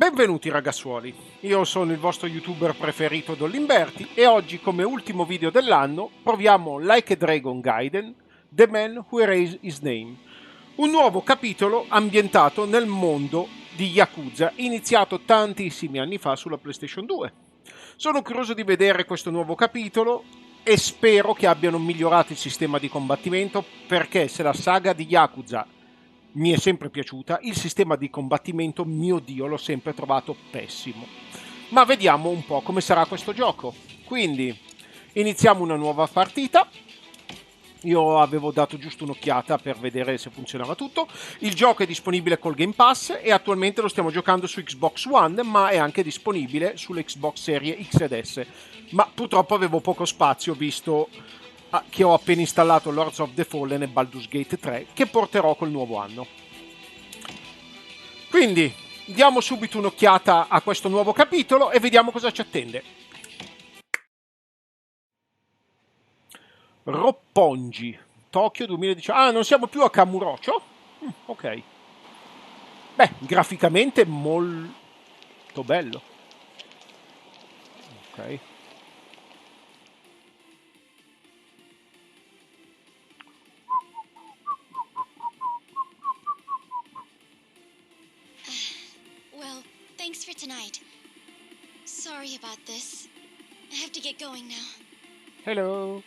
Benvenuti ragazzuoli, io sono il vostro youtuber preferito Dollimberti e oggi come ultimo video dell'anno proviamo Like a Dragon Gaiden, The Man Who Erased His Name, un nuovo capitolo ambientato nel mondo di Yakuza iniziato tantissimi anni fa sulla PlayStation 2. Sono curioso di vedere questo nuovo capitolo e spero che abbiano migliorato il sistema di combattimento, perché se la saga di Yakuza mi è sempre piaciuta, il sistema di combattimento, mio Dio, l'ho sempre trovato pessimo. Ma vediamo un po' come sarà questo gioco. Quindi iniziamo una nuova partita. Io avevo dato giusto un'occhiata per vedere se funzionava tutto. Il gioco è disponibile col Game Pass e attualmente lo stiamo giocando su Xbox One, ma è anche disponibile sulle Xbox Serie X ed S. Ma purtroppo avevo poco spazio, visto che ho appena installato Lords of the Fallen e Baldur's Gate 3, che porterò col nuovo anno. Quindi diamo subito un'occhiata a questo nuovo capitolo e vediamo cosa ci attende. Roppongi, Tokyo 2019. Ah, non siamo più a Kamurocho? Ok. Beh, graficamente molto bello. Ok. Well, thanks for tonight. Sorry about this. I have to get going now. Hello.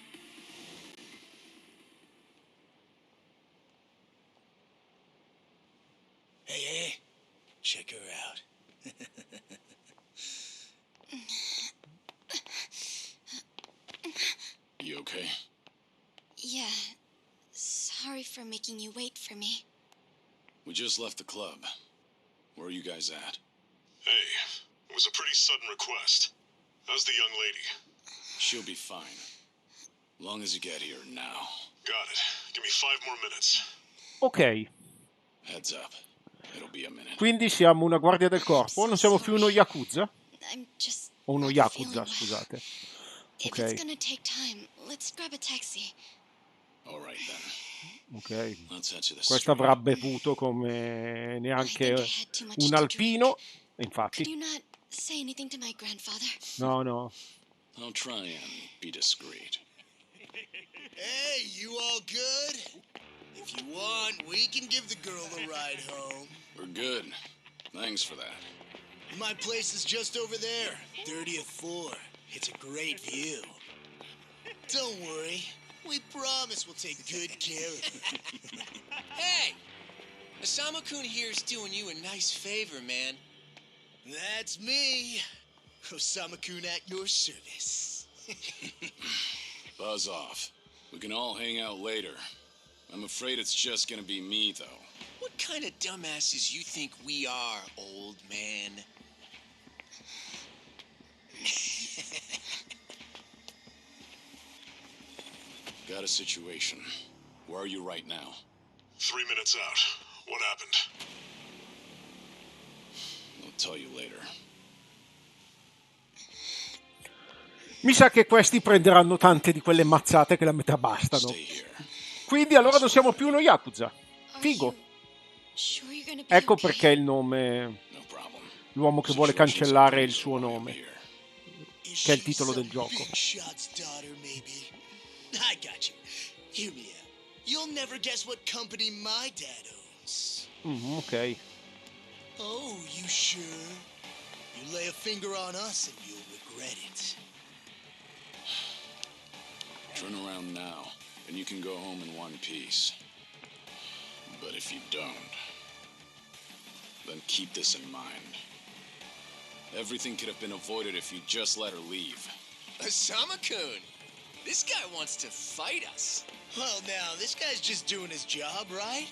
Hey, check her out. You okay? Yeah. Sorry for making you wait for me. We just left the club. Where are you guys at? Hey, it was a pretty sudden request. How's the young lady? She'll be fine. Long as you get here now. Got it. Give me 5 more minutes. Ok. Heads up. It'll be a minute. Quindi siamo una guardia del corpo, non siamo più uno Yakuza? I'm just O uno not Yakuza, feeling well. scusate. If Ok. it's gonna take time, let's grab a taxi. All right then. Ok. Let's head to the Questo street. avrà bevuto come I think neanche I had too much un to alpino. drink. Infatti. Could you not say anything to my grandfather? No. I'll try and be discreet. Hey, you all good? If you want, we can give the girl a ride home. We're good. Thanks for that. My place is just over there, 30th floor. It's a great view. Don't worry. We promise we'll take good care of her. Hey! Osama-kun here's doing you a nice favor, man. That's me. Osama-kun at your service. Buzz off. We can all hang out later. I'm afraid it's just gonna be me, though. What kind of dumbasses you think we are, old man? Got a situation. Where are you right now? 3 minutes out. What happened? I'll tell you later. Mi sa che questi prenderanno tante di quelle mazzate che la metà bastano. Stay here. Quindi allora non siamo più uno Yakuza. Figo. Are you sure you're gonna be Ecco okay? perché il nome... No problem. L'uomo che vuole Situation's cancellare okay, il suo so I'll nome. be here. Che è il titolo del gioco. Big Shot's daughter, maybe. I got you. Hear me out. You'll never guess what company my dad owns. Ok. Oh, you sure? You lay a finger on us and you'll regret it. Turn around now, and you can go home in one piece. But if you don't, then keep this in mind. Everything could have been avoided if you just let her leave. Osama-kun! This guy wants to fight us. Well, now, this guy's just doing his job, right?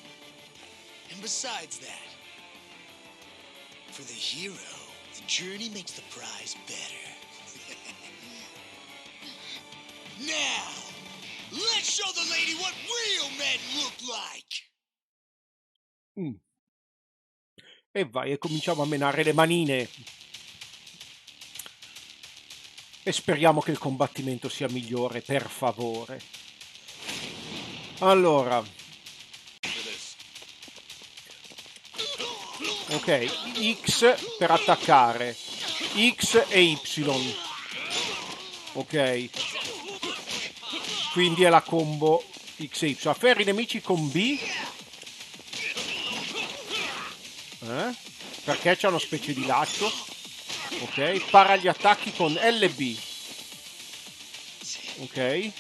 And besides that, for the hero, the journey makes the prize better. Now, let's show the lady what real men look like! E vai, e cominciamo a menare le manine. E speriamo che il combattimento sia migliore, per favore. Allora. Ok, X per attaccare, X e Y. Ok, quindi è la combo X e Y. Afferri i nemici con B. Perché c'è una specie di laccio. Ok, para gli attacchi con LB. Ok,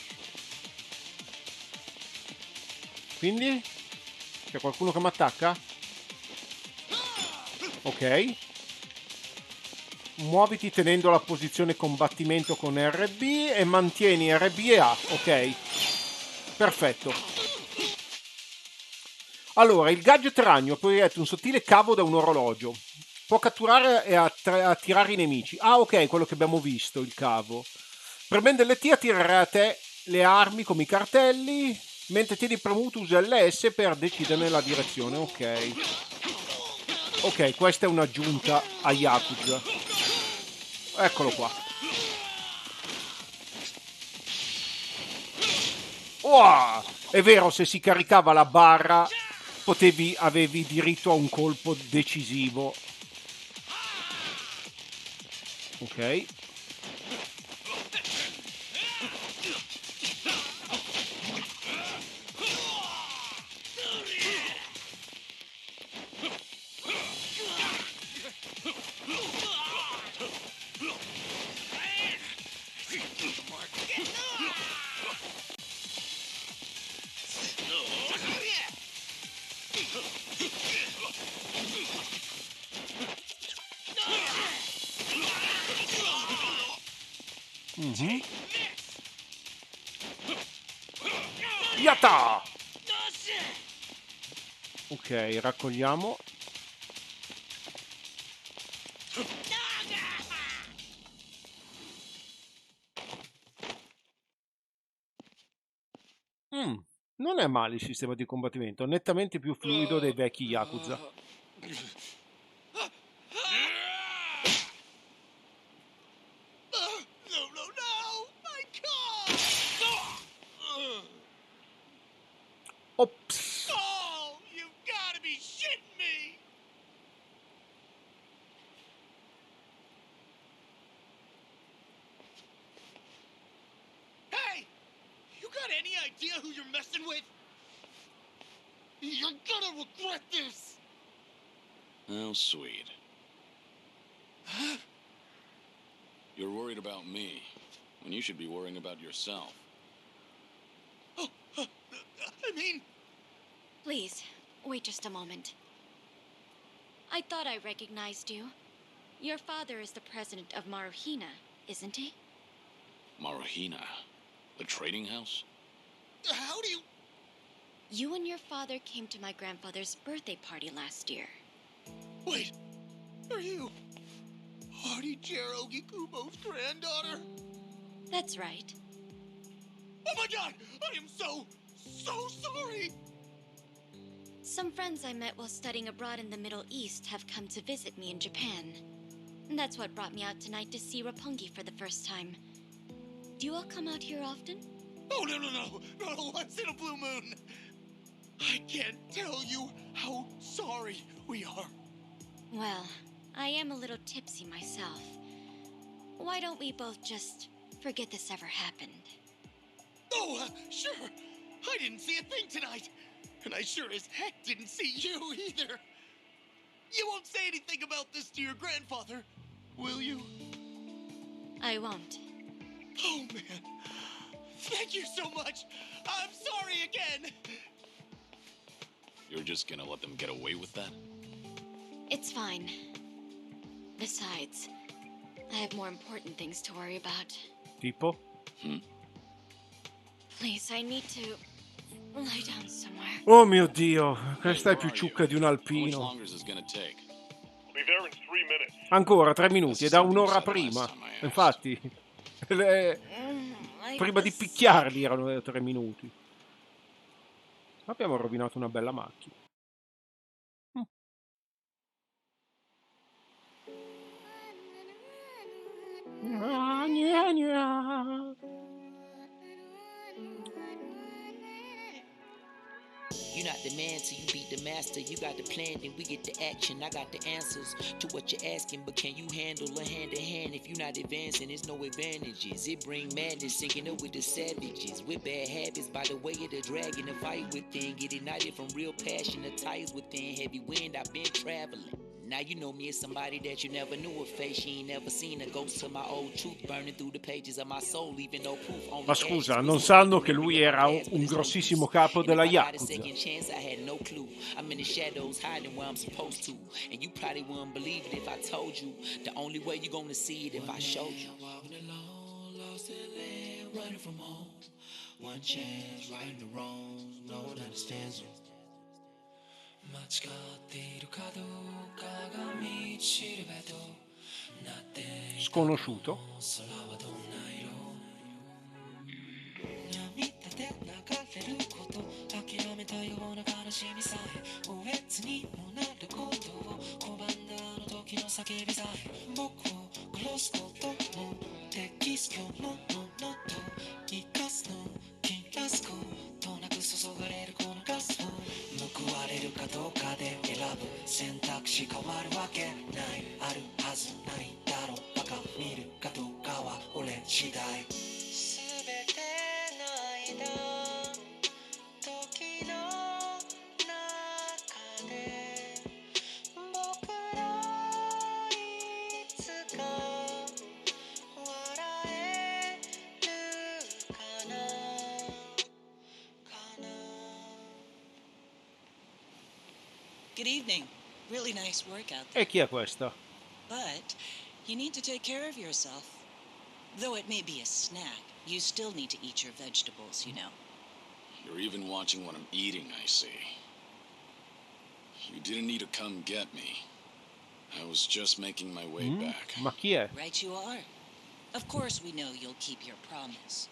quindi c'è qualcuno che mi attacca? Ok, muoviti tenendo la posizione combattimento con RB e mantieni RB e A. Ok, perfetto. Allora, il gadget ragno proietta un sottile cavo da un orologio. Può catturare e attirare i nemici. Ah, ok, quello che abbiamo visto, il cavo. Premendo LT attirerà a te le armi come i cartelli, mentre tieni premuto usa LS per deciderne la direzione. Ok. Ok, questa è un'aggiunta a Yakuza. Eccolo qua. Wow! È vero, se si caricava la barra avevi diritto a un colpo decisivo. Ok. Yatta! Ok, raccogliamo. Non è male il sistema di combattimento, nettamente più fluido dei vecchi Yakuza. No! My car! Ops! Oh, you've got to be shitting me! Hey! You got any idea who you're messing with? You're gonna regret this! How sweet. You're worried about me, when you should be worrying about yourself. I mean... Please, wait just a moment. I thought I recognized you. Your father is the president of Maruhina, isn't he? Maruhina? The trading house? How do you... You and your father came to my grandfather's birthday party last year. Wait, are you... Hardy-Chair Ogikubo's granddaughter? That's right. Oh my god! I am so sorry! Some friends I met while studying abroad in the Middle East have come to visit me in Japan. And that's what brought me out tonight to see Roppongi for the first time. Do you all come out here often? Oh, no, once in a blue moon! I can't tell you how sorry we are. Well, I am a little tipsy myself. Why don't we both just forget this ever happened? Oh, sure. I didn't see a thing tonight. And I sure as heck didn't see you either. You won't say anything about this to your grandfather, will you? I won't. Oh, man. Thank you so much. I'm sorry again. You're just gonna let them get away with that? It's fine. Besides, I have more important things to worry about. Tipo? Please, I need to lie down somewhere. Oh mio Dio, questa è Where più are you? ciucca di un How much alpino. longer is this gonna take? Be there in 3 minutes. Ancora 3 minuti, è da Something un'ora said last prima. time I asked. Infatti, prima di picchiarli erano 3 minuti. Abbiamo rovinato una bella macchina. You're not the man till you beat the master. You got the plan, then we get the action. I got the answers to what you're asking, but can you handle a hand to hand? If you're not advancing, there's no advantages. It bring madness, sinking up with the savages. With bad habits, by the way of the dragon, the fight within. Get ignited from real passion, the ties within. Heavy wind, I've been traveling. Now you know me as somebody that you never knew a face. She ain't never seen a ghost to my old truth burning through the pages of my soul, leaving no proof. Ma scusa, non sanno che lui era un grossissimo capo della yakuza? I'm in the shadows hiding where I'm supposed to. And you probably wouldn't believe it if I told you. The only way you're gonna see it if I showed you. Lost in land, running from home. One chance, righting the wrongs, no one understands them. Sconosciuto. Good evening. Really nice work out there. E chi è questa? But you need to take care of yourself. Though it may be a snack, you still need to eat your vegetables, you know. You're even watching what I'm eating, I see. You didn't need to come get me. I was just making my way back. Ma chi è? Right you are. Of course we know you'll keep your promise.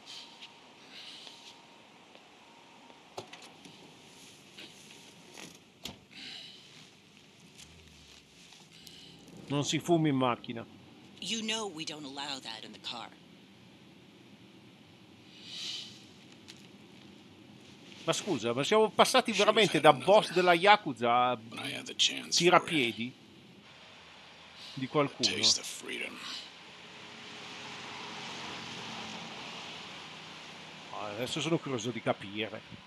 Non si fuma in macchina. You know we don't allow that in the car. Ma scusa, ma siamo passati veramente da boss della yakuza a tirapiedi di qualcuno? Adesso sono curioso di capire.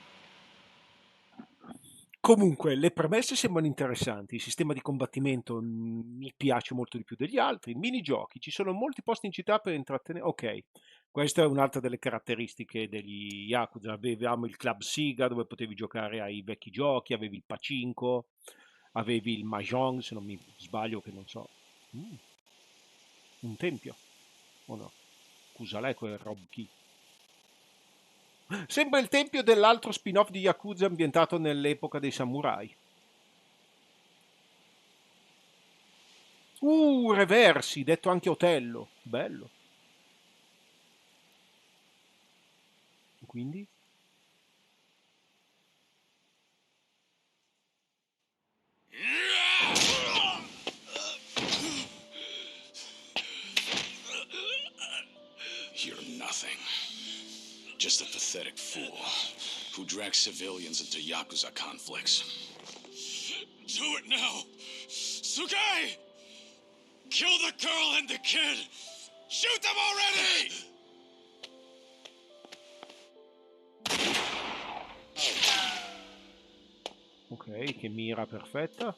Comunque, le premesse sembrano interessanti, il sistema di combattimento mi piace molto di più degli altri, minigiochi, ci sono molti posti in città per intrattenere. Ok, questa è un'altra delle caratteristiche degli Yakuza, avevamo il Club Siga dove potevi giocare ai vecchi giochi, avevi il Pachinko, avevi il Mahjong, se non mi sbaglio, che non so. Un tempio, o no? Scusa, lei quel Rob Key. Sembra il tempio dell'altro spin-off di Yakuza ambientato nell'epoca dei samurai. Reversi, detto anche Otello. Bello. Quindi? You're nothing. Just a pathetic fool who drags civilians into Yakuza conflicts. Do it now! Sugai! Kill the girl and the kid! Shoot them already! Ok, che mira perfetta.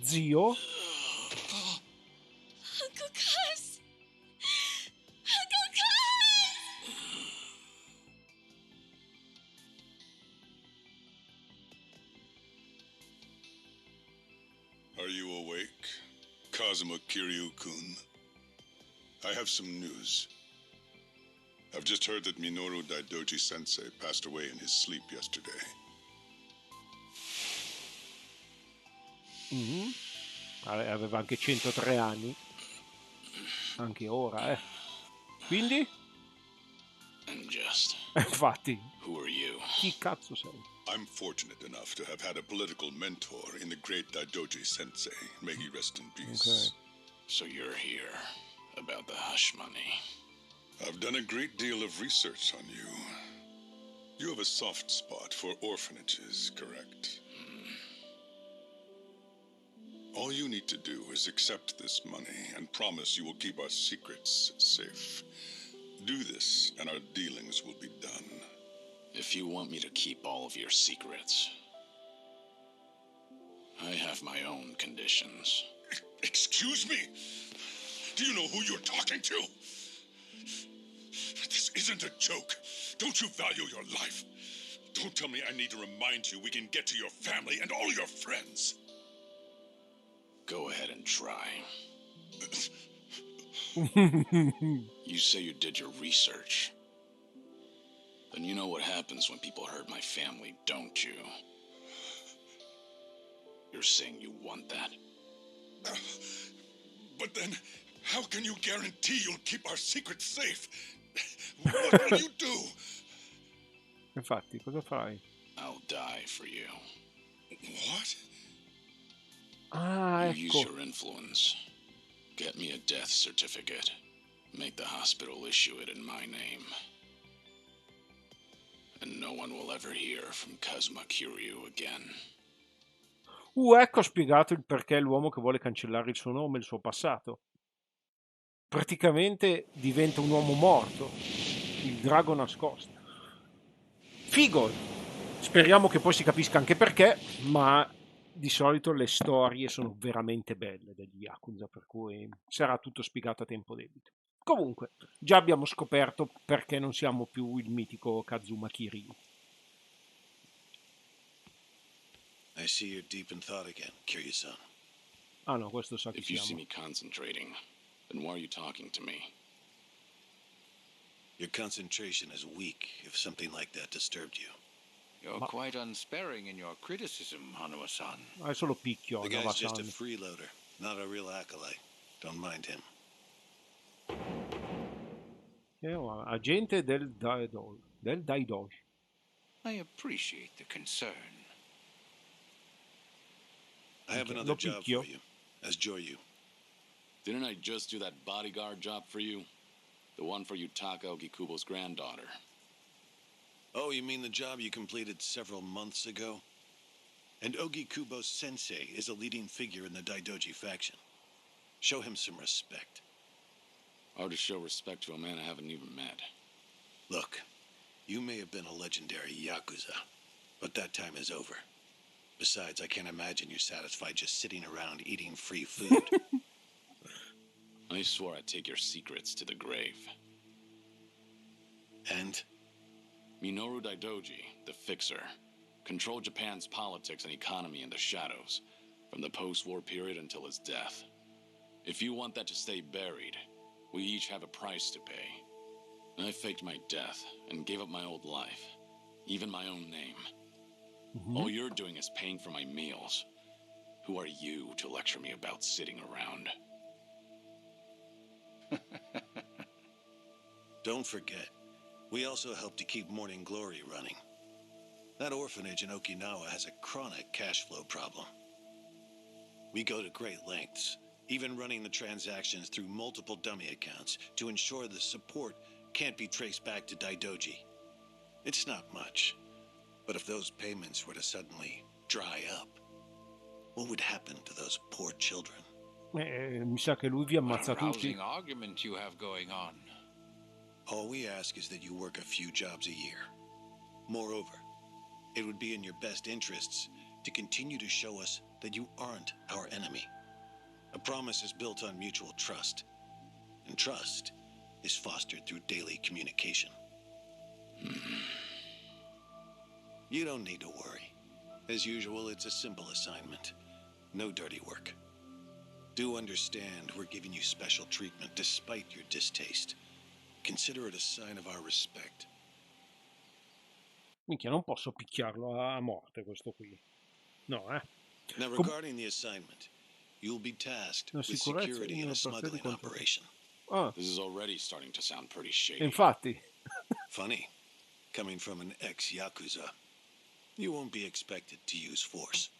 Zio? Uncle Cuz! Uncle Cuz! Are you awake, Kazuma Kiryu-kun? I have some news. I've just heard that Minoru Daidoji-sensei passed away in his sleep yesterday. Mhm. Aveva anche 103 anni. Anche ora, Quindi? And just, Infatti, who are you? chi cazzo sei? I'm fortunate enough to have had a political mentor in the great Daidoji Sensei. May he rest in peace. Ok. So you're here about the hush money. I've done a great deal of research on you. You have a soft spot for orphanages, correct? All you need to do is accept this money and promise you will keep our secrets safe. Do this, and our dealings will be done. If you want me to keep all of your secrets, I have my own conditions. Excuse me? Do you know who you're talking to? This isn't a joke. Don't you value your life? Don't tell me I need to remind you we can get to your family and all your friends. Go ahead and try. You say you did your research. Then you know what happens when people hurt my family, don't you? You're saying you want that? But then, how can you guarantee you'll keep our secrets safe? What will you do? Infatti, cosa fai? I'll die for you. What? Ah, You use ecco. your influence. Get me a death certificate. Make the hospital issue it in my name. And no one will ever hear from Kazuma Kiryu again. Ecco spiegato il perché l'uomo che vuole cancellare il suo nome e il suo passato. Praticamente diventa un uomo morto. Il drago nascosto. Figo! Speriamo che poi si capisca anche perché, ma di solito le storie sono veramente belle degli yakuza, per cui sarà tutto spiegato a tempo debito. Comunque, già abbiamo scoperto perché non siamo più il mitico Kazuma Kiryu. I see you're deep in thought again, Kiryu-san. Ah no, questo sa chi If you see siamo. me concentrating, then why are you talking to me? Your concentration is weak if something like that disturbed you. You're quite unsparing in your criticism, Hanuma-san. Adesso lo picchio, The guy's just a Nava-san. freeloader, not a real acolyte. Don't mind him. Agente del Daidoji. I appreciate the concern. I have Okay, another lo job picchio. for you, as Joryu. Didn't I just do that bodyguard job for you? The one for Yutaka Ogikubo's granddaughter. Oh, you mean the job you completed several months ago? And Ogikubo's sensei is a leading figure in the Daidoji faction. Show him some respect. How to show respect to a man I haven't even met. Look, you may have been a legendary yakuza, but that time is over. Besides, I can't imagine you're satisfied just sitting around eating free food. I swore I'd take your secrets to the grave. And? Minoru Daidoji, the fixer, controlled Japan's politics and economy in the shadows, from the post-war period until his death. If you want that to stay buried, we each have a price to pay. I faked my death and gave up my old life, even my own name. All you're doing is paying for my meals. Who are you to lecture me about sitting around? Don't forget, we also help to keep Morning Glory running. That orphanage in Okinawa has a chronic cash flow problem. We go to great lengths, even running the transactions through multiple dummy accounts to ensure the support can't be traced back to Daidoji. It's not much, but if those payments were to suddenly dry up, what would happen to those poor children? Mi sa che lui vi What ammazza a tutti. rousing argument you have going on. All we ask is that you work a few jobs a year. Moreover, it would be in your best interests to continue to show us that you aren't our enemy. A promise is built on mutual trust, and trust is fostered through daily communication. You don't need to worry. As usual, it's a simple assignment. No dirty work. Do understand we're giving you special treatment despite your distaste. Consider it a sign of our respect. Minchia, non posso picchiarlo a morte questo qui. No, Now, regarding the assignment, you'll be tasked with security in a smuggling operation. Ah. This is already starting to sound pretty shady. Infatti. Funny, coming from an ex-yakuza, you won't be expected to use force.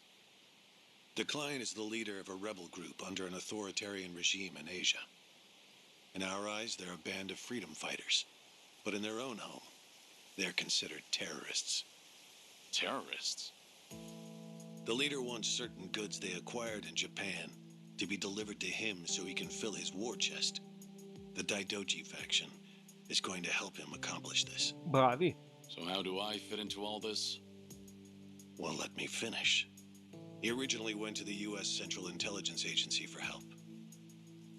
The client is the leader of a rebel group under an authoritarian regime in Asia. In our eyes, they're a band of freedom fighters, but in their own home, they're considered terrorists. Terrorists? The leader wants certain goods they acquired in Japan to be delivered to him so he can fill his war chest. The Daidoji faction is going to help him accomplish this. Bravi. So how do I fit into all this? Well, let me finish. He originally went to the U.S. Central Intelligence Agency for help.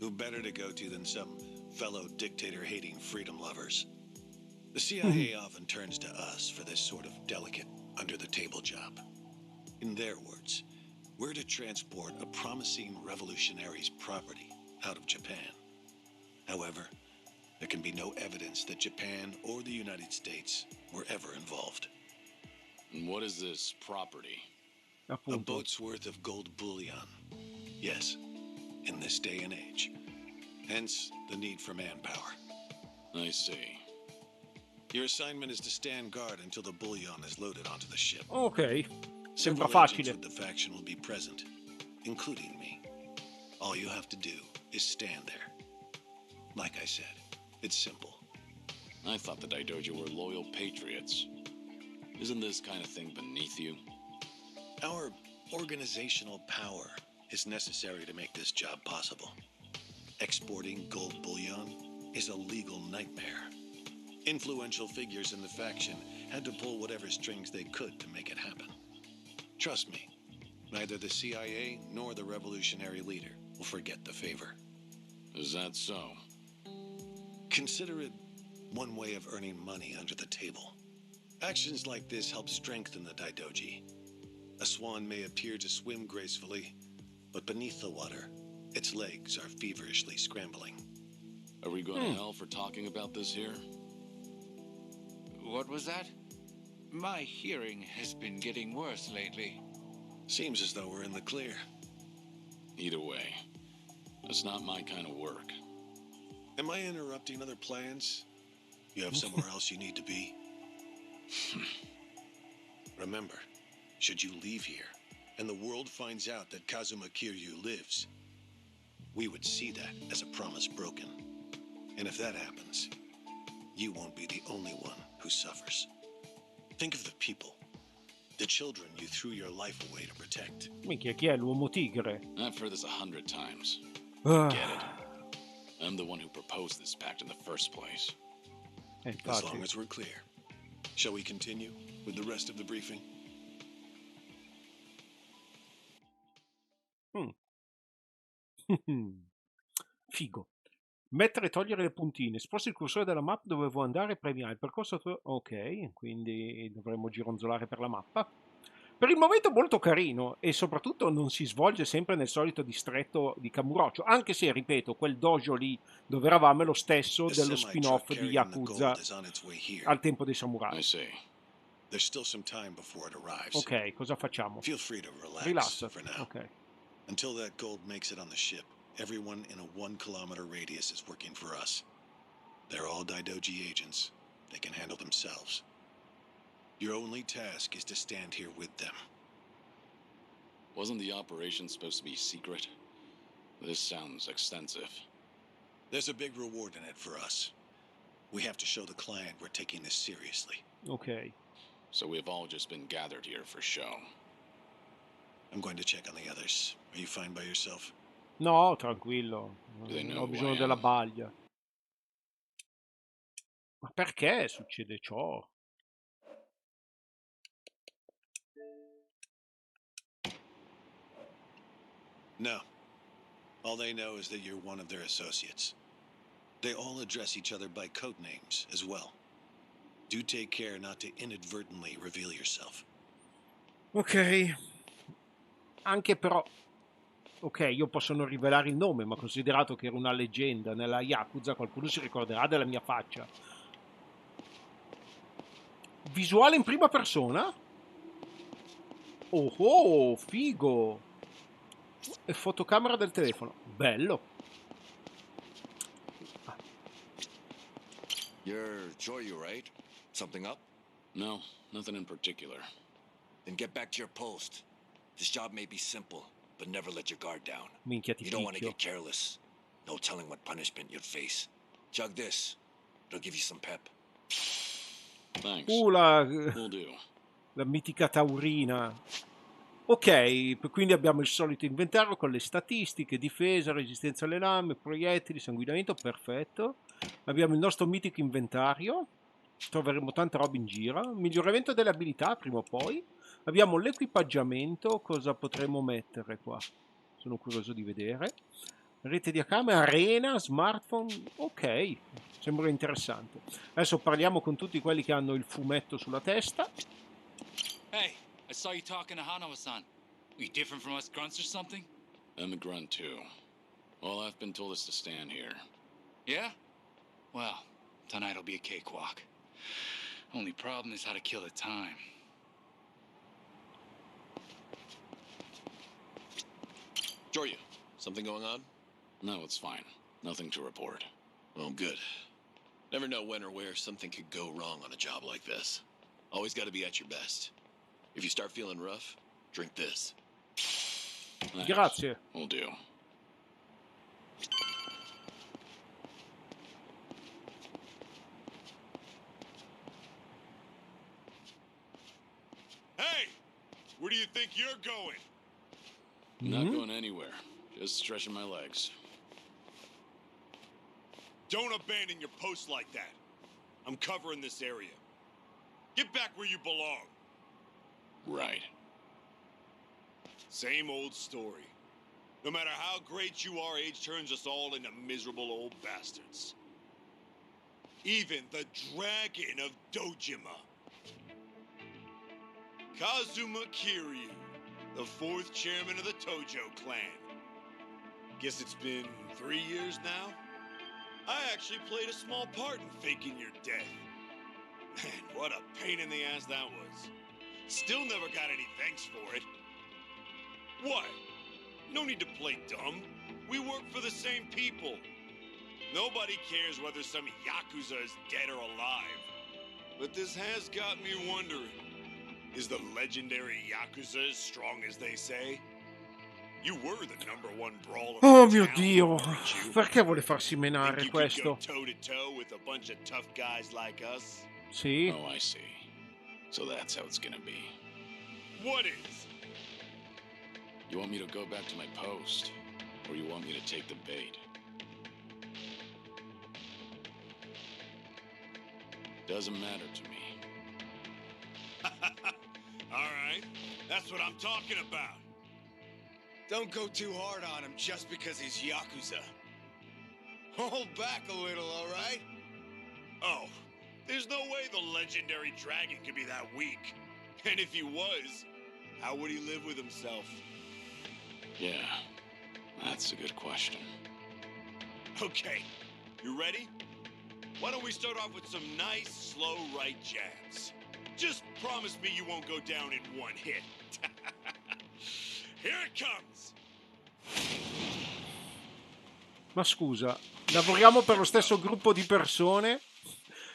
Who better to go to than some fellow dictator-hating freedom lovers? The CIA often turns to us for this sort of delicate, under-the-table job. In their words, we're to transport a promising revolutionary's property out of Japan. However, there can be no evidence that Japan or the United States were ever involved. And what is this property? A boat's worth of gold bullion. Yes, in this day and age. Hence, the need for manpower. I see. Your assignment is to stand guard until the bullion is loaded onto the ship. Ok, sembra Several agents facile. with the faction will be present, including me. All you have to do is stand there. Like I said, it's simple. I thought the Daidoji were loyal patriots. Isn't this kind of thing beneath you? Our organizational power is necessary to make this job possible. Exporting gold bullion is a legal nightmare. Influential figures in the faction had to pull whatever strings they could to make it happen. Trust me, neither the CIA nor the revolutionary leader will forget the favor. Is that so? Consider it one way of earning money under the table. Actions like this help strengthen the Daidoji. A swan may appear to swim gracefully, but beneath the water, its legs are feverishly scrambling. Are we going to hell for talking about this here? What was that? My hearing has been getting worse lately. Seems as though we're in the clear. Either way, that's not my kind of work. Am I interrupting other plans? You have somewhere else you need to be? Remember, should you leave here, and the world finds out that Kazuma Kiryu lives, we would see that as a promise broken. And if that happens, you won't be the only one who suffers. Think of the people, the children you threw your life away to protect. Minchia, chi è l'uomo tigre? I've heard this 100 times. Ah. Get it. I'm the one who proposed this pact in the first place. As long as we're clear. Shall we continue with the rest of the briefing? Figo. Mettere e togliere le puntine. Sposta il cursore della mappa dove devo andare e premi A. Il percorso... Ok, quindi dovremmo gironzolare per la mappa. Per il momento molto carino e soprattutto non si svolge sempre nel solito distretto di Kamurocho, anche se, ripeto, quel dojo lì dove eravamo è lo stesso dello spin-off di Yakuza al tempo dei samurai. Ok, cosa facciamo? Rilassati. Ok. Until that gold makes it on the ship, everyone in a 1 kilometer radius is working for us. They're all Daidoji agents. They can handle themselves. Your only task is to stand here with them. Wasn't the operation supposed to be secret? This sounds extensive. There's a big reward in it for us. We have to show the client we're taking this seriously. Ok. So we've all just been gathered here for show. I'm going to check on the others. Are you fine by yourself? No, tranquillo. know Ho who bisogno I della am? baglia. Ma perché succede ciò? No. All they know is that you're one of their associates. They all address each other by code names as well. Do take care not to inadvertently reveal yourself. Ok. Anche però... Ok, io posso non rivelare il nome, ma considerato che ero una leggenda nella Yakuza, qualcuno si ricorderà della mia faccia. Visuale in prima persona? Oh, oh, figo! E fotocamera del telefono. Bello. You're Joryu, right? Something up? No, nothing in particular. Then get back to your post. This job may be simple, but never let your guard down. Minchia, ti You don't want to picchio. get careless. No telling what punishment you'd face. Chug this. It'll give you some pep. Thanks. Will do. La mitica taurina. Ok, quindi abbiamo il solito inventario con le statistiche, difesa, resistenza alle lame, proiettili, sanguinamento, perfetto. Abbiamo il nostro mitico inventario, troveremo tanta roba in giro. Miglioramento delle abilità prima o poi. Abbiamo l'equipaggiamento, cosa potremo mettere qua? Sono curioso di vedere. Rete di Akame, arena, smartphone, ok, sembra interessante. Adesso parliamo con tutti quelli che hanno il fumetto sulla testa. Hey, I saw you talking to Hanawa-san. Are you different from us grunts or something? I'm a grunt too. All I've been told is to stand here. Yeah? Well, tonight'll be a cakewalk. Only problem is how to kill the time. Joryu, something going on? No, it's fine. Nothing to report. Oh, good. Never know when or where something could go wrong on a job like this. Always got to be at your best. If you start feeling rough, drink this. Thanks. Grazie. Will do. Hey! Where do you think you're going? Not going anywhere. Just stretching my legs. Don't abandon your post like that. I'm covering this area. Get back where you belong. Right. Same old story. No matter how great you are, age turns us all into miserable old bastards. Even the Dragon of Dojima. Kazuma Kiryu, the 4th chairman of the Tojo clan. Guess it's been 3 years now? I actually played a small part in faking your death. Man, what a pain in the ass that was. Still never got any thanks for it. What? No need to play dumb. We work for the same people. Nobody cares whether some yakuza is dead or alive. But this has got me wondering. Is the legendary yakuza as strong as they say? You were the #1 brawler. Oh mio Dio, perché vuole farsi menare Think you questo? could go toe to toe with a bunch of tough guys like us? Sì. Oh, I see. So that's how it's gonna be. What is? You want me to go back to my post? Or you want me to take the bait? Doesn't matter to me. All right, that's what I'm talking about. Don't go too hard on him just because he's yakuza. Hold back a little, all right? Oh, there's no way the legendary dragon could be that weak. And if he was, how would he live with himself? Yeah, that's a good question. Okay, you ready? Why don't we start off with some nice, slow right jabs? Just promise me you won't go down in one hit. Here it comes. Ma scusa, lavoriamo per lo stesso gruppo di persone?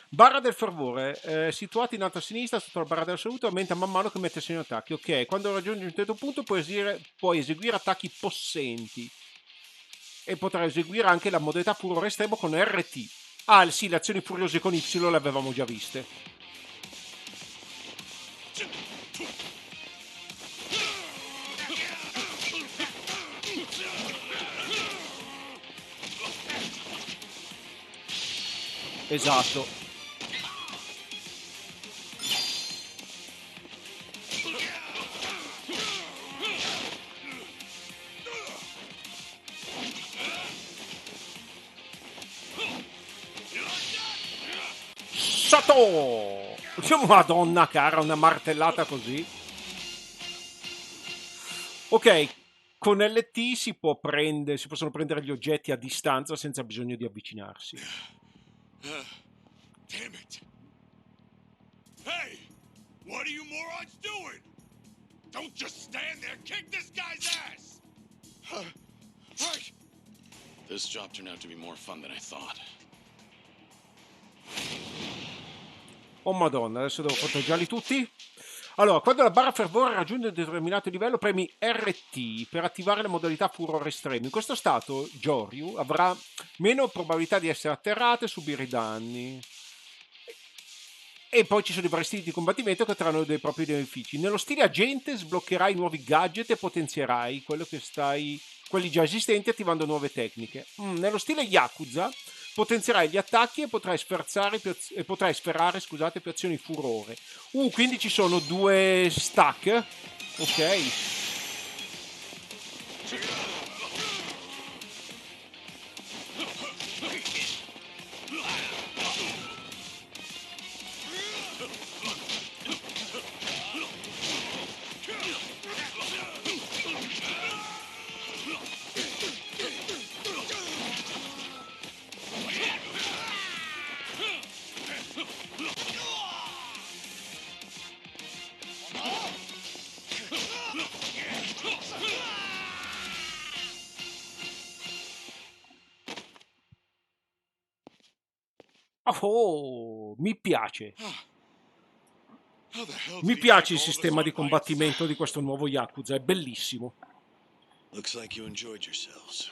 Barra del fervore, situati in alto a sinistra sotto la barra della salute, aumenta man mano che mette segno attacchi. Ok, quando raggiungi un certo punto puoi eseguire attacchi possenti. E potrai eseguire anche la modalità furore estremo con RT. Ah, sì, le azioni furiose con Y le avevamo già viste. Esatto. Sato! Madonna cara, una martellata così. Ok, con LT si possono prendere gli oggetti a distanza senza bisogno di avvicinarsi. Damn it. Hey, what are you morons doing? Don't just stand there. Kick this guy's ass. Right. This job turned out to be more fun than I thought. Oh madonna, adesso devo proteggerli tutti. Allora, quando la barra fervore raggiunge un determinato livello, premi RT per attivare la modalità furore estremo. In questo stato, Joryu avrà meno probabilità di essere atterrato e subire i danni. E poi ci sono i vari stili di combattimento che avranno dei propri benefici. Nello stile agente sbloccherai nuovi gadget e potenzierai quelli già esistenti attivando nuove tecniche. Nello stile yakuza potenzierai gli attacchi e potrai sferrare più azioni furore. Quindi ci sono 2 stack. Ok. Oh, mi piace. Mi piace il sistema di combattimento di questo nuovo Yakuza, è bellissimo. Looks like you enjoyed yourselves.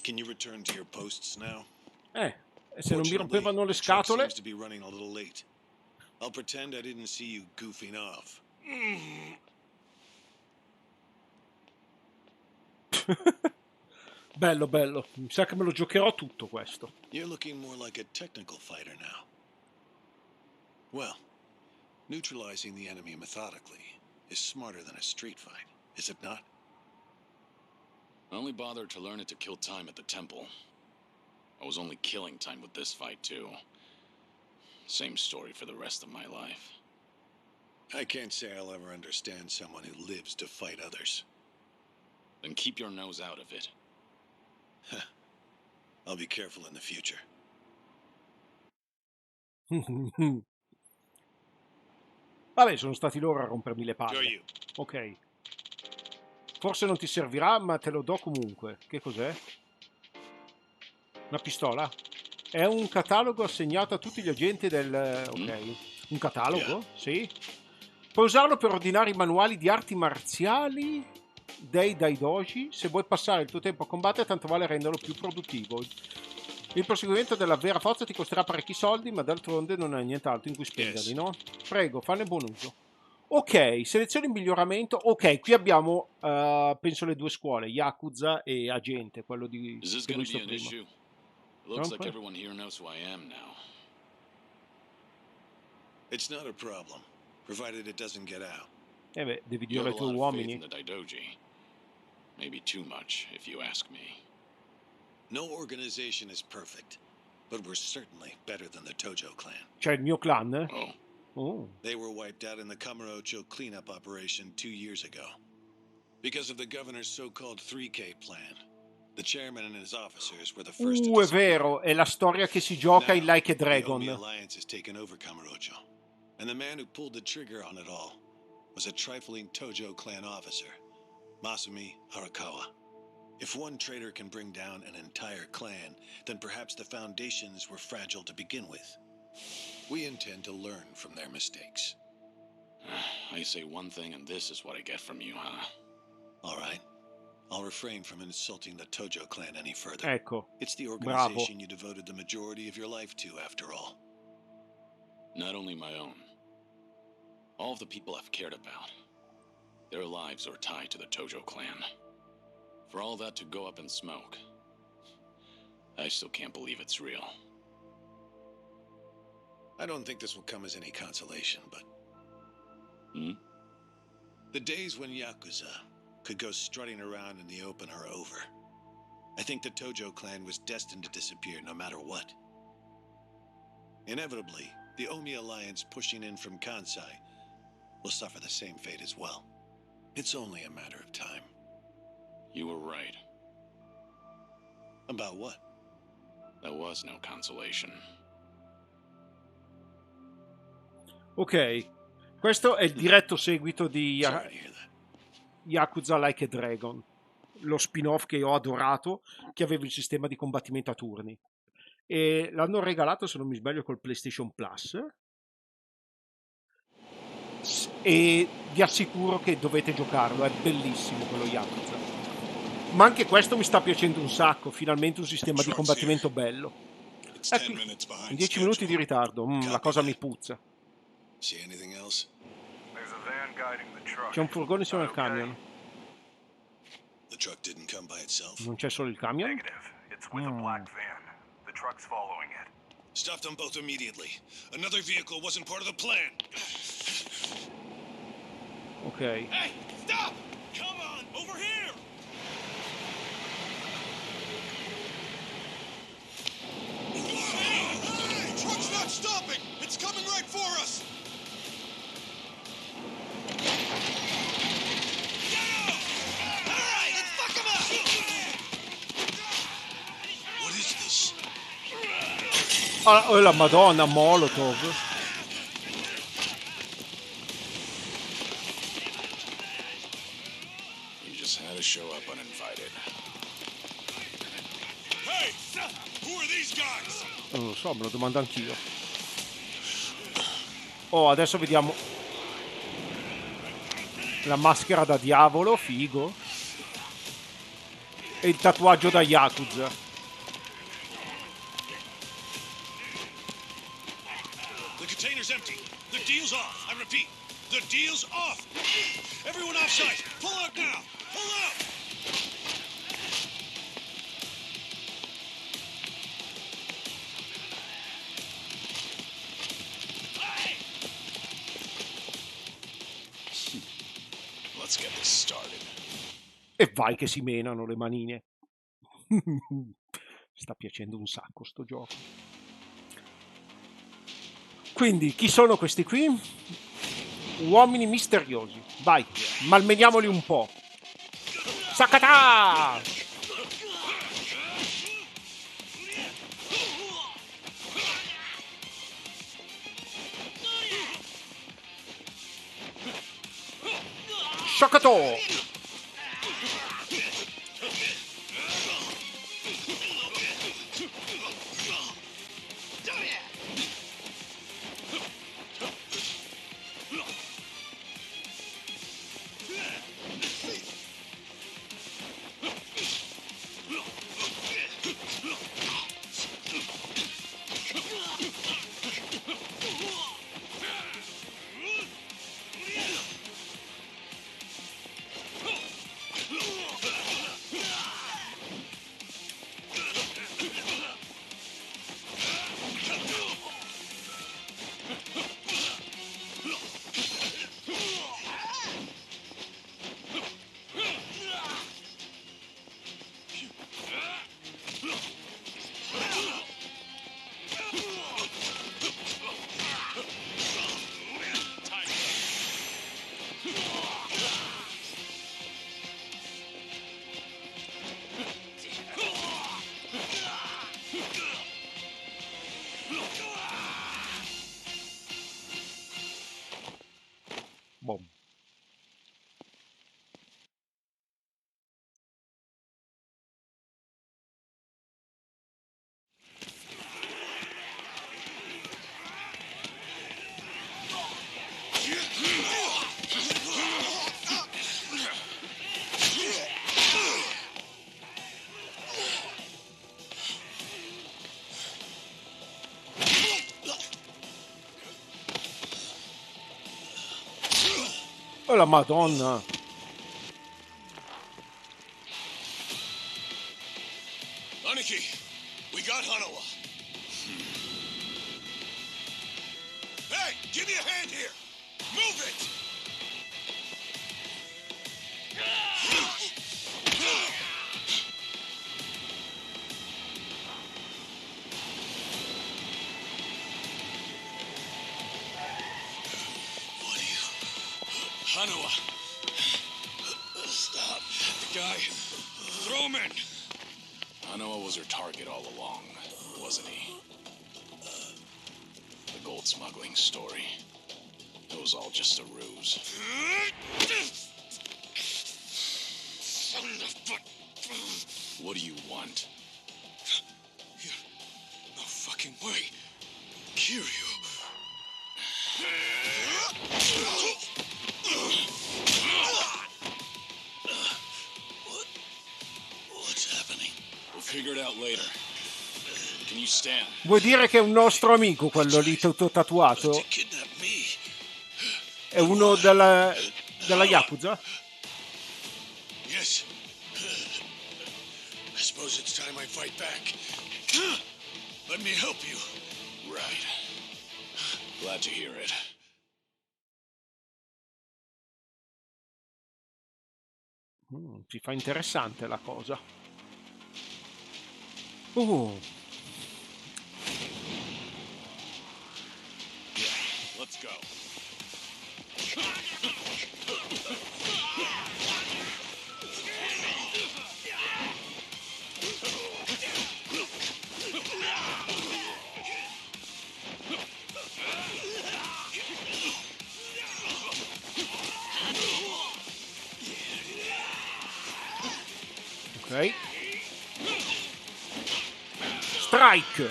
Can you return to your posts now? E se non mi rompevano le scatole. Seems to be running a little late. I'll pretend I didn't see you goofing off. Bello, bello. Mi sa che me lo giocherò tutto questo. You're looking more like a technical fighter now. Well, neutralizing the enemy methodically is smarter than a street fight, is it not? I only bothered to learn it to kill time at the temple. I was only killing time with this fight, too. Same story for the rest of my life. I can't say I'll ever understand someone who lives to fight others. Then keep your nose out of it. I'll be careful in the future. Vabbè, sono stati loro a rompermi le palle. Ok. Forse non ti servirà, ma te lo do comunque. Che cos'è? Una pistola? È un catalogo assegnato a tutti gli agenti del... Ok. Un catalogo? Sì. Puoi usarlo per ordinare i manuali di arti marziali dei Daidoji. Se vuoi passare il tuo tempo a combattere, tanto vale renderlo più produttivo. Il proseguimento della vera forza ti costerà parecchi soldi, ma d'altronde non hai nient'altro in cui spenderli, no? Prego, fanne buon uso. Ok, selezioni il miglioramento. Ok, qui abbiamo, penso, le 2 scuole, Yakuza e Agente, quello di che ho visto prima. Looks like everyone here knows who I am now. It's not a problem, provided it doesn't get out. Beh, devi dire ai tuoi uomini. Maybe too much, if you ask me. No organization is perfect, but we're certainly better than the Tojo clan. Cioè il mio clan? Oh. They were wiped out in the Kamurocho cleanup operation 2 years ago. Because of the governor's so-called 3K plan. The chairman and his officers were the first to È vero, è la storia che si gioca in Like a Dragon. The Omi Alliance has taken over Kamurocho, and the man who pulled the trigger on it all was a trifling Tojo clan officer, Masumi Arakawa. If one traitor can bring down an entire clan, then perhaps the foundations were fragile to begin with. We intend to learn from their mistakes. I say one thing and this is what I get from you, huh? All right. I'll refrain from insulting the Tojo clan any further. Ecco. It's the organization you devoted the majority of your life to, after all. Not only my own. All of the people I've cared about. Their lives are tied to the Tojo clan. For all that to go up in smoke, I still can't believe it's real. I don't think this will come as any consolation, but... The days when Yakuza could go strutting around in the open are over. I think the Tojo clan was destined to disappear no matter what. Inevitably, the Omi Alliance pushing in from Kansai will suffer the same fate as well. It's only a matter of time. You were right. About what? There was no consolation. Ok, Questo è il diretto seguito di Yakuza Like a Dragon, lo spin-off che ho adorato, che aveva il sistema di combattimento a turni. E l'hanno regalato, se non mi sbaglio, col PlayStation Plus. E vi assicuro che dovete giocarlo, è bellissimo quello Yakuza. Ma anche questo mi sta piacendo un sacco, finalmente un sistema di combattimento bello. Ecco, 10 minuti di ritardo, la cosa mi puzza. C'è un furgone insieme al camion. Non c'è solo il camion? Stop them both immediately. Another vehicle wasn't part of the plan. Ok. Hey, stop! Come on, over here! Hey! Truck's not stopping! It's coming right for us! Alright, let's fuck him up! What is this? Oh, la Madonna, Molotov. You just had to show up uninvited. Hey! Who are these guys? Non lo so, me lo domando anch'io. Oh, adesso vediamo la maschera da diavolo, figo. E il tatuaggio da Yakuza. The container's empty. The deal's off. I repeat, the deal's off. Everyone offside. Pull out now. Pull out. Let's get this started. E vai che si menano le manine. Sta piacendo un sacco sto gioco. Quindi, chi sono questi qui? Uomini misteriosi. Vai, malmeniamoli un po'. Sakata! Shakato! Boom. Oh la Madonna! Aniki, we got Hanawa. Hey, give me a hand here. Move it. Hanawa. Stop. The guy. Throw him in. Hanawa was her target all along, wasn't he? The gold smuggling story. It was all just a ruse. What do you want? No fucking way. Kiryu. What's happening? We'll figure it out later. Can you stand? Vuoi dire che è un nostro amico quello lì tutto tatuato? È uno della yakuza? Yes. I suppose it's time I fight back. Let me help you. Right. Glad to hear it. Si fa interessante la cosa. Let's go. Ok. Strike.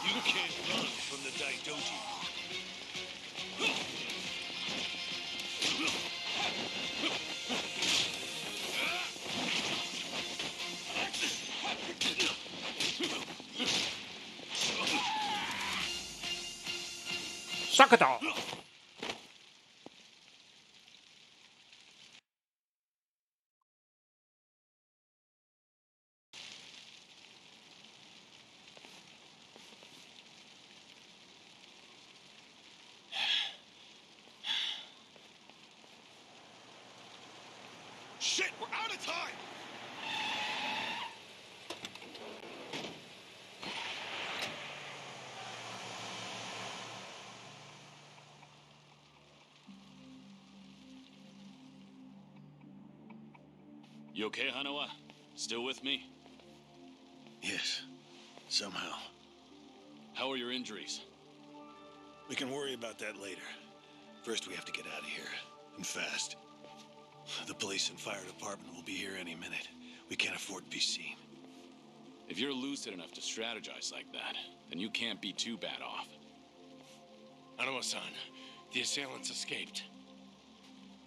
You can't run from the Daidoji. Sakata. Shit, we're out of time! You okay, Hanawa? Still with me? Yes, somehow. How are your injuries? We can worry about that later. First, we have to get out of here, and fast. The police and fire department will be here any minute. We can't afford to be seen. If you're lucid enough to strategize like that, then you can't be too bad off. Hanawa-san, the assailants escaped.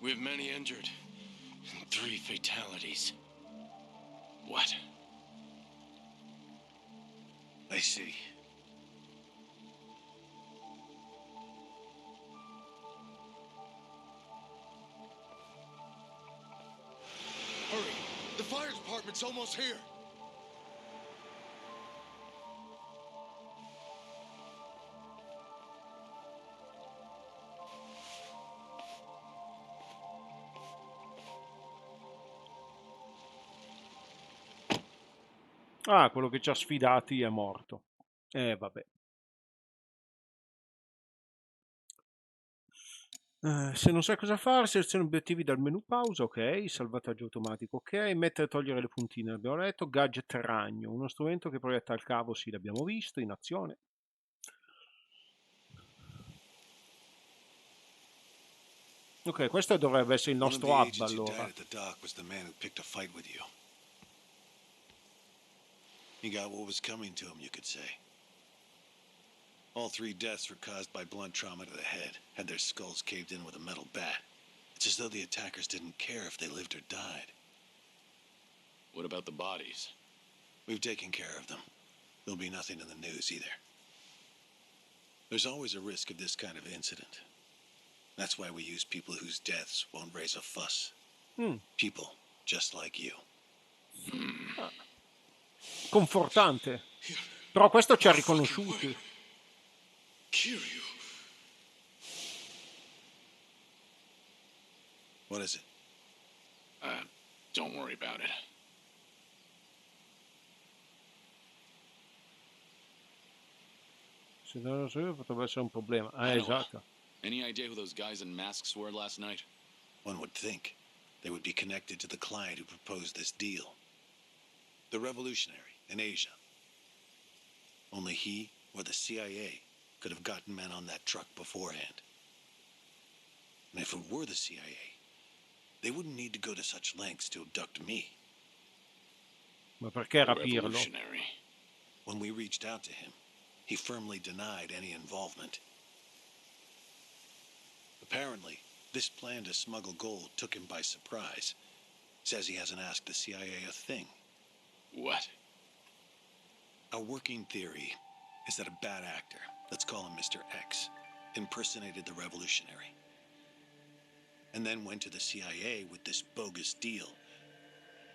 We have many injured, and 3 fatalities. What? I see. Hurry! The fire department's almost here! Ah, quello che ci ha sfidati è morto. Vabbè. Se non sai cosa fare, seleziona obiettivi dal menu pausa, ok, salvataggio automatico, ok, mettere e togliere le puntine, abbiamo letto, gadget ragno, uno strumento che proietta il cavo, sì, l'abbiamo visto, in azione. Ok, questo dovrebbe essere il nostro hub, allora. He got what was coming to him, you could say. All 3 deaths were caused by blunt trauma to the head, had their skulls caved in with a metal bat. It's as though the attackers didn't care if they lived or died. What about the bodies? We've taken care of them. There'll be nothing in the news either. There's always a risk of this kind of incident. That's why we use people whose deaths won't raise a fuss. People just like you. Confortante. Però questo ci ha riconosciuti. Kiryu. What is it? Don't worry about it. Se non lo so, potrebbe essere un problema. Esatto. Any idea who those guys in masks were last night? One would think they would be connected to the client who proposed this deal. The revolutionary in Asia. Only he or the CIA could have gotten men on that truck beforehand. And if it were the CIA, they wouldn't need to go to such lengths to abduct me. Ma perché rapirlo? Revolutionary. When we reached out to him, he firmly denied any involvement. Apparently, this plan to smuggle gold took him by surprise. Says he hasn't asked the CIA a thing. What? Our working theory is that a bad actor, let's call him Mr. X, impersonated the revolutionary. And then went to the CIA with this bogus deal,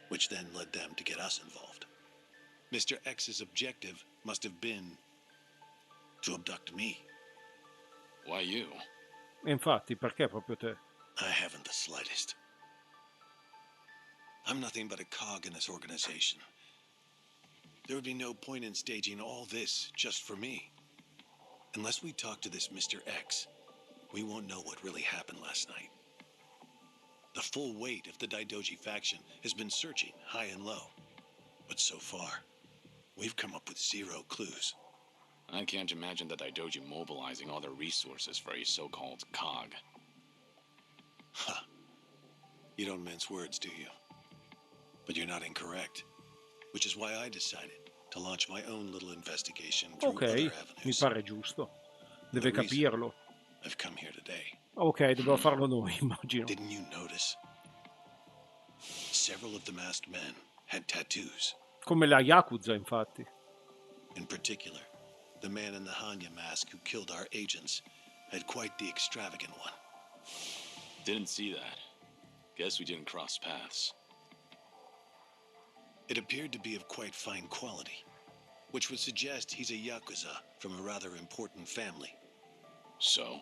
which then led them to get us involved. Mr. X's objective must have been to abduct me. Why you? Infatti, perché proprio te? I haven't the slightest. I'm nothing but a cog in this organization. There would be no point in staging all this just for me. Unless we talk to this Mr. X, we won't know what really happened last night. The full weight of the Daidoji faction has been searching high and low. But so far, we've come up with zero clues. I can't imagine the Daidoji mobilizing all their resources for a so-called cog. Ha! You don't mince words, do you? But you're not incorrect. Which is why I decided to launch my own little investigation through other avenues. Mi pare giusto. Deve capirlo. I've come here today. Ok, dobbiamo farlo noi, immagino. Didn't you notice? Several of the masked men had tattoos. Come la yakuza, infatti. In particular, the man in the Hanya mask who killed our agents had quite the extravagant one. Didn't see that. Guess we didn't cross paths. It appeared to be of quite fine quality, which would suggest he's a yakuza from a rather important family. So?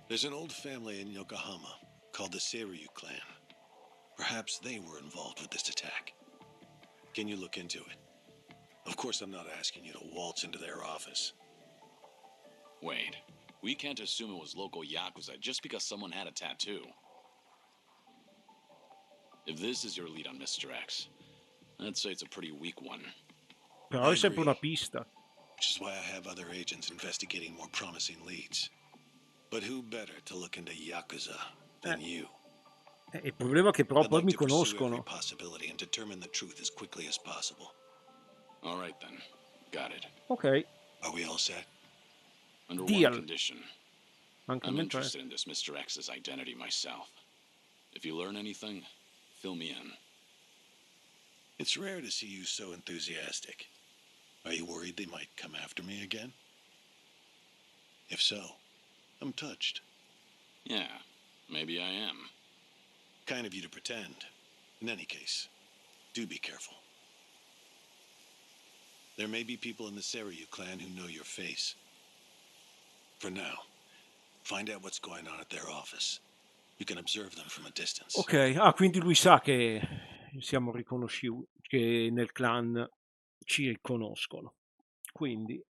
There's an old family in Yokohama called the Seiryu clan. Perhaps they were involved with this attack. Can you look into it? Of course, I'm not asking you to waltz into their office. Wait, we can't assume it was local yakuza just because someone had a tattoo. If this is your lead on Mr. X, I'd say it's a pretty weak one. Però è sempre una pista. Which is why I have other agents investigating more promising leads. But who better to look into yakuza than you? Il problema è che però I'd poi like mi to pursue every conoscono. possibility and determine the truth as quickly as possible. All right then, got it. Ok. Are we all set? Under Deal. one condition. Anche I'm mentre... interested in this Mr. X's identity myself. If you learn anything, fill me in. It's rare to see you so enthusiastic. Are you worried they might come after me again? If so, I'm touched. Yeah, maybe I am. Kind of you to pretend. In any case, do be careful. There may be people in the Seiryu clan who know your face. For now, find out what's going on at their office. You can observe them from a distance. Ok, quindi lui sa che siamo riconosciuti, che nel clan ci conoscono. Quindi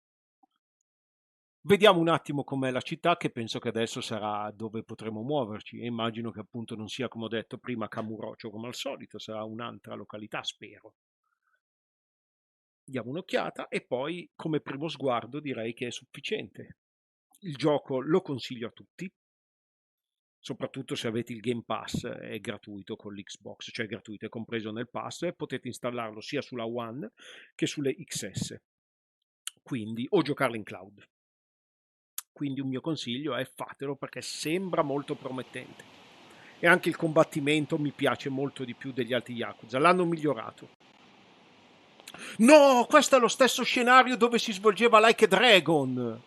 vediamo un attimo com'è la città, che penso che adesso sarà dove potremo muoverci, e immagino che appunto non sia, come ho detto prima, Kamurocho come al solito, sarà un'altra località, spero. Diamo un'occhiata e poi come primo sguardo direi che è sufficiente. Il gioco lo consiglio a tutti, soprattutto se avete il Game Pass, è gratuito con l'Xbox, cioè è gratuito, è compreso nel pass, potete installarlo sia sulla One che sulle XS, quindi, o giocarlo in cloud. Quindi un mio consiglio è fatelo perché sembra molto promettente. e anche il combattimento mi piace molto di più degli altri Yakuza, l'hanno migliorato. No, questo è lo stesso scenario dove si svolgeva Like a Dragon.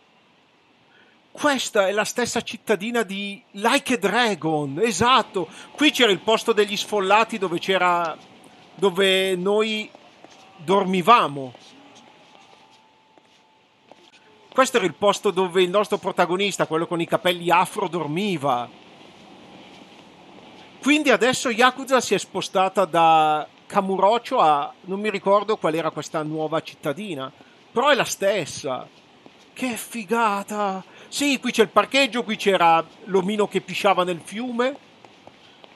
Questa è la stessa cittadina di Like a Dragon, esatto. Qui c'era il posto degli sfollati dove noi dormivamo. Questo era il posto dove il nostro protagonista, quello con i capelli afro, dormiva. Quindi adesso Yakuza si è spostata da Kamurocho a... non mi ricordo qual era questa nuova cittadina, però è la stessa. Che figata! Sì, qui c'è il parcheggio, qui c'era l'omino che pisciava nel fiume,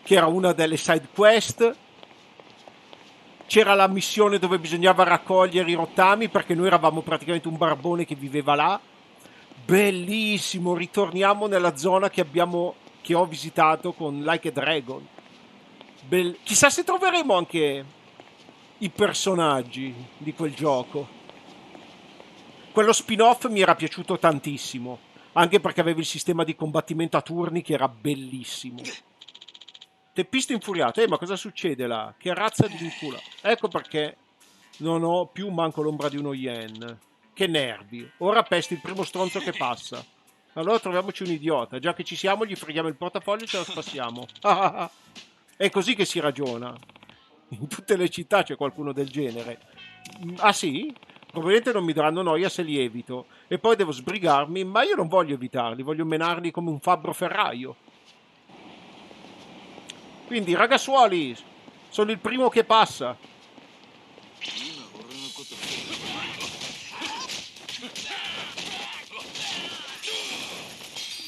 che era una delle side quest. C'era la missione dove bisognava raccogliere i rottami, perché noi eravamo praticamente un barbone che viveva là. Bellissimo, ritorniamo nella zona che ho visitato con Like a Dragon. Chissà se troveremo anche i personaggi di quel gioco. Quello spin-off mi era piaciuto tantissimo, anche perché aveva il sistema di combattimento a turni che era bellissimo. Teppisto infuriato, ma cosa succede là? Che razza di incula? Ecco perché non ho più manco l'ombra di uno yen. Che nervi. Ora pesti il primo stronzo che passa. Allora troviamoci un idiota. Già che ci siamo, gli freghiamo il portafoglio e ce la spassiamo. È così che si ragiona. In tutte le città c'è qualcuno del genere. Ah sì? Probabilmente non mi daranno noia se li evito. E poi devo sbrigarmi, ma io non voglio evitarli, voglio menarli come un fabbro ferraio. Quindi, ragazzuoli, sono il primo che passa.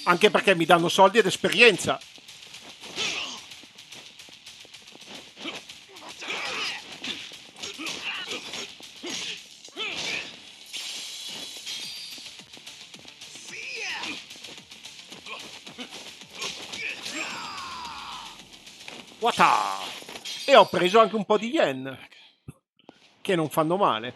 Anche perché mi danno soldi ed esperienza. Wata! E ho preso anche un po' di yen, che non fanno male.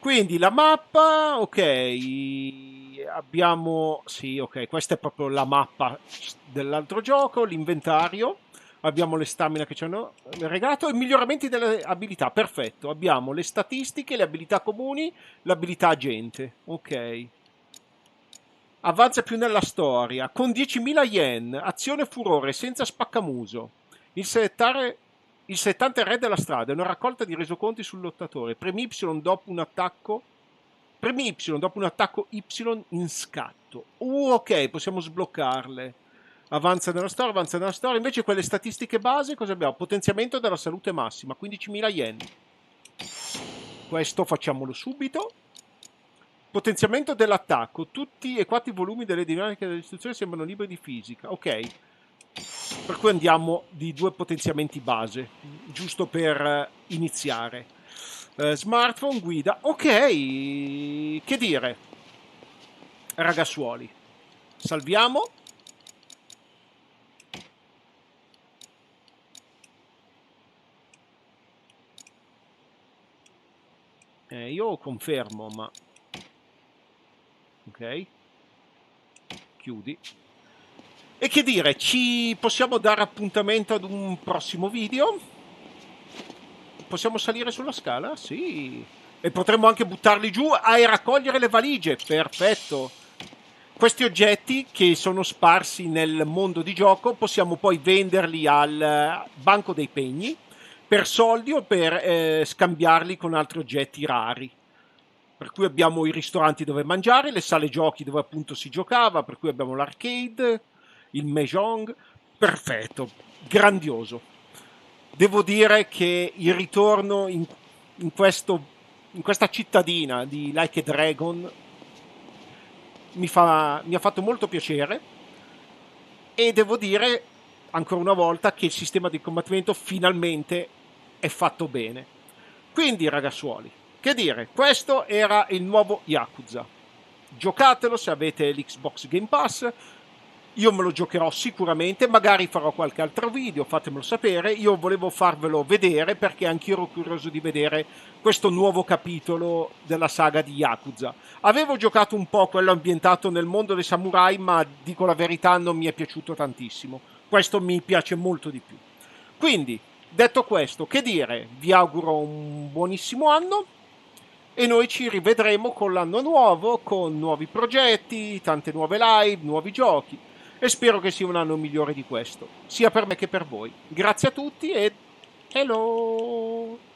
Quindi la mappa, ok, abbiamo... Sì, ok, questa è proprio la mappa dell'altro gioco, l'inventario. Abbiamo le stamina che ci hanno regalato e i miglioramenti delle abilità, perfetto. Abbiamo le statistiche, le abilità comuni, l'abilità agente, ok. Avanza più nella storia, con 10.000 yen, azione furore, senza spaccamuso. Il settante re della strada è una raccolta di resoconti sul lottatore. Premi Y dopo un attacco. Premi Y dopo un attacco Y in scatto. Ok, possiamo sbloccarle. Avanza nella storia, avanza nella storia. Invece quelle statistiche base, cosa abbiamo? Potenziamento della salute massima, 15.000 yen. Questo facciamolo subito. Potenziamento dell'attacco. Tutti e 4 i volumi delle dinamiche dell'istruzione sembrano liberi di fisica. Ok. Per cui andiamo di 2 potenziamenti base, giusto per iniziare. Smartphone, guida. Ok. Che dire? Ragazzuoli. Salviamo. Io confermo, ma... Ok. Chiudi. E che dire, ci possiamo dare appuntamento ad un prossimo video? Possiamo salire sulla scala? Sì. E potremmo anche buttarli giù e raccogliere le valigie. Perfetto. Questi oggetti che sono sparsi nel mondo di gioco possiamo poi venderli al banco dei pegni per soldi o per scambiarli con altri oggetti rari. Per cui abbiamo i ristoranti dove mangiare, le sale giochi dove appunto si giocava, per cui abbiamo l'arcade, il mahjong. Perfetto, grandioso. Devo dire che il ritorno in questa cittadina di Like a Dragon mi ha fatto molto piacere e devo dire ancora una volta che il sistema di combattimento finalmente è fatto bene. Quindi ragazzuoli, che dire, questo era il nuovo Yakuza. Giocatelo se avete l'Xbox Game Pass. Io me lo giocherò sicuramente, magari farò qualche altro video, fatemelo sapere. Io volevo farvelo vedere perché anch'io ero curioso di vedere questo nuovo capitolo della saga di Yakuza. Avevo giocato un po' quello ambientato nel mondo dei samurai, ma dico la verità non mi è piaciuto tantissimo. questo mi piace molto di più. Quindi, detto questo, che dire, vi auguro un buonissimo anno e noi ci rivedremo con l'anno nuovo, con nuovi progetti, tante nuove live, nuovi giochi e spero che sia un anno migliore di questo, sia per me che per voi. Grazie a tutti e hello!